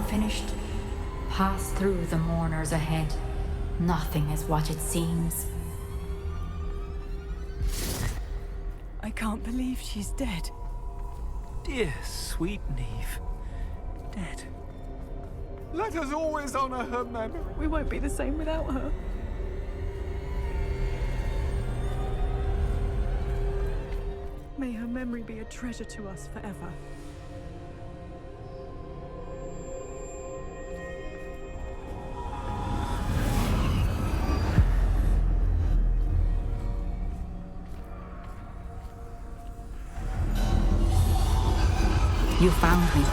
Finished. Pass through the mourners ahead. Nothing is what it seems. I can't believe she's dead. Dear sweet Neve. Dead. Let us always honor her memory. We won't be the same without her. May her memory be a treasure to us forever. You found me,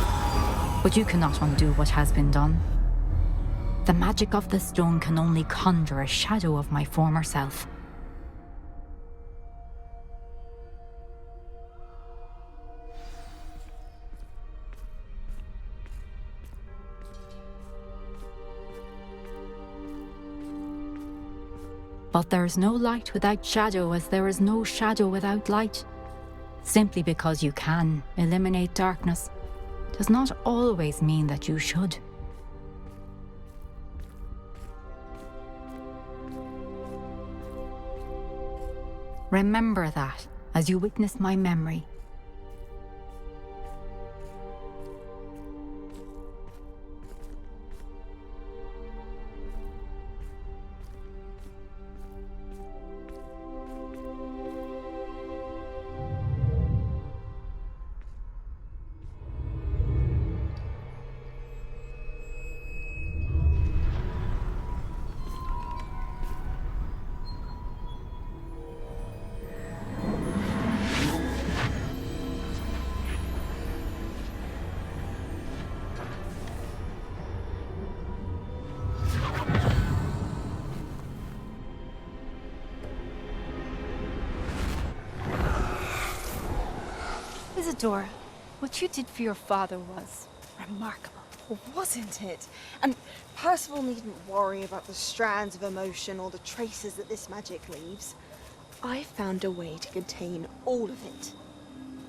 but you cannot undo what has been done. The magic of the stone can only conjure a shadow of my former self. But there is no light without shadow, as there is no shadow without light. Simply because you can eliminate darkness does not always mean that you should. Remember that as you witness my memory. Isadora, what you did for your father was remarkable. wasn't it? And Percival needn't worry about the strands of emotion or the traces that this magic leaves. I found a way to contain all of it.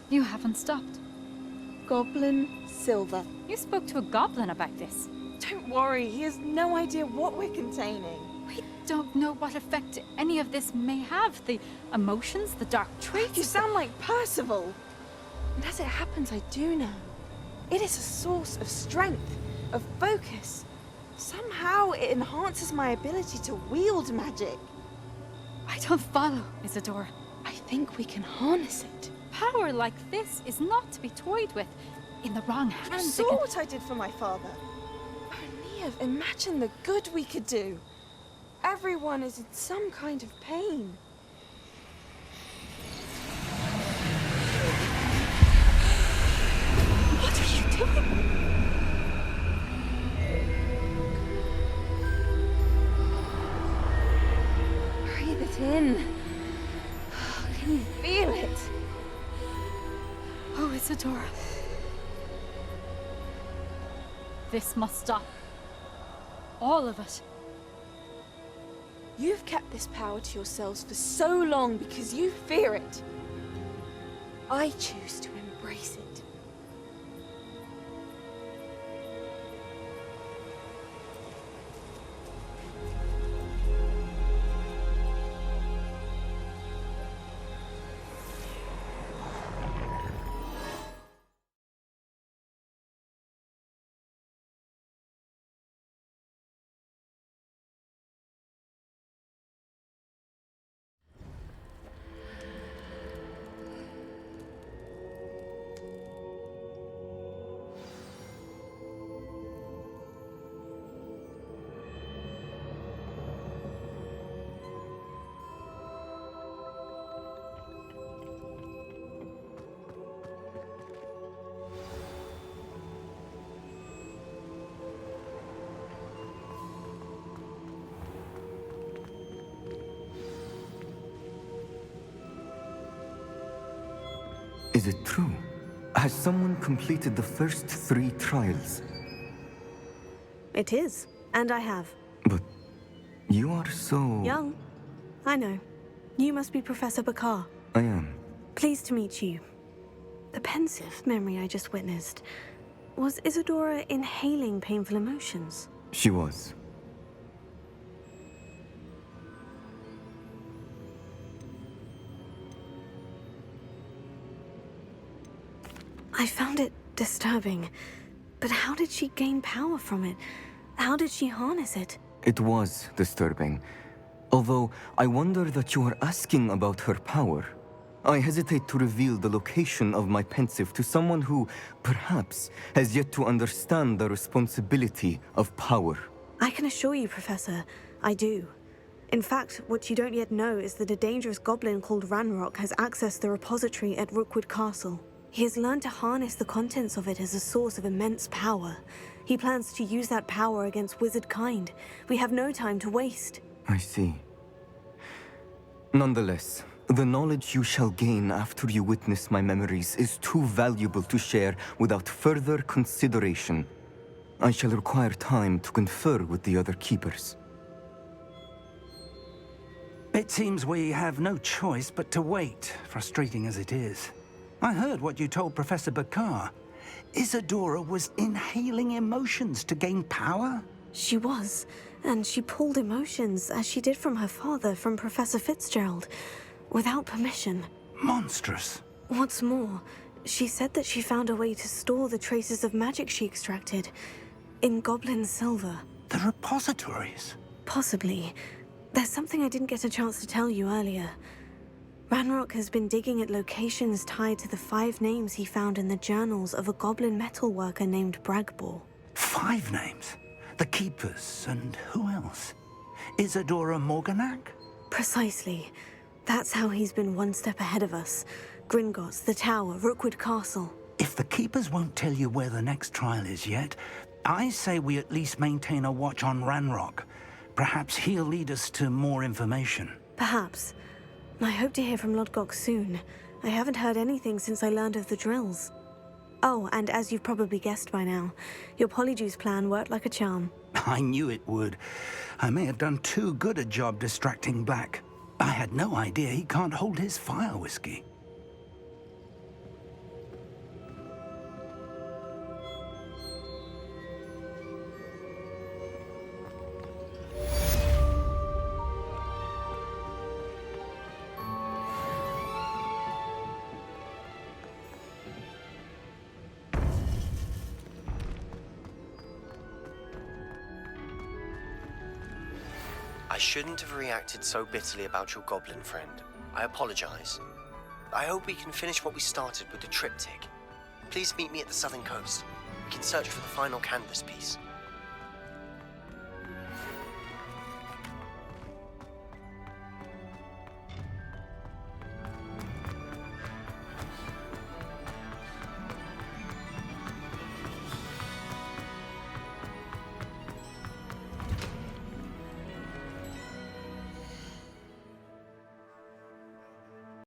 You haven't stopped. Goblin Silver. You spoke to a goblin about this. Don't worry, he has no idea what we're containing. We don't know what effect any of this may have. The emotions, the dark traits. You sound like Percival. And as it happens, I do know. It is a source of strength, of focus. Somehow it enhances my ability to wield magic. I don't follow, Isadora. I think we can harness it. Power like this is not to be toyed with. In the wrong You hands, saw what I did for my father. Neve, imagine the good we could do. Everyone is in some kind of pain. What are you doing? Breathe it in. Can you feel it? Oh, Isadora. This must stop. All of it. You've kept this power to yourselves for so long because you fear it. I choose to embrace it. Is it true? Has someone completed the first 3 trials? It is, and I have. But you are so... Young. I know. You must be Professor Bakar. I am. Pleased to meet you. The pensive memory I just witnessed. Was Isadora inhaling painful emotions? She was. I found it disturbing. But how did she gain power from it? How did she harness it? It was disturbing. Although, I wonder that you are asking about her power. I hesitate to reveal the location of my pensive to someone who, perhaps, has yet to understand the responsibility of power. I can assure you, Professor, I do. In fact, what you don't yet know is that a dangerous goblin called Ranrock has accessed the repository at Rookwood Castle. He has learned to harness the contents of it as a source of immense power. He plans to use that power against wizard kind. We have no time to waste. I see. Nonetheless, the knowledge you shall gain after you witness my memories is too valuable to share without further consideration. I shall require time to confer with the other keepers. It seems we have no choice but to wait, frustrating as it is. I heard what you told Professor Bakar. Isadora was inhaling emotions to gain power? She was, and she pulled emotions, as she did from her father, from Professor Fitzgerald, without permission. Monstrous. What's more, she said that she found a way to store the traces of magic she extracted in goblin silver. The repositories? Possibly. There's something I didn't get a chance to tell you earlier. Ranrock has been digging at locations tied to the 5 names he found in the journals of a goblin metalworker named Bragbor. 5 names? The Keepers, and who else? Isadora Morganac? Precisely. That's how he's been one step ahead of us. Gringotts, the Tower, Rookwood Castle. If the Keepers won't tell you where the next trial is yet, I say we at least maintain a watch on Ranrock. Perhaps he'll lead us to more information. Perhaps. I hope to hear from Lodgok soon. I haven't heard anything since I learned of the drills. Oh, and as you've probably guessed by now, your polyjuice plan worked like a charm. I knew it would. I may have done too good a job distracting Black. I had no idea he can't hold his fire whiskey. I shouldn't have reacted so bitterly about your goblin friend. I apologize. I hope we can finish what we started with the triptych. Please meet me at the southern coast. We can search for the final canvas piece.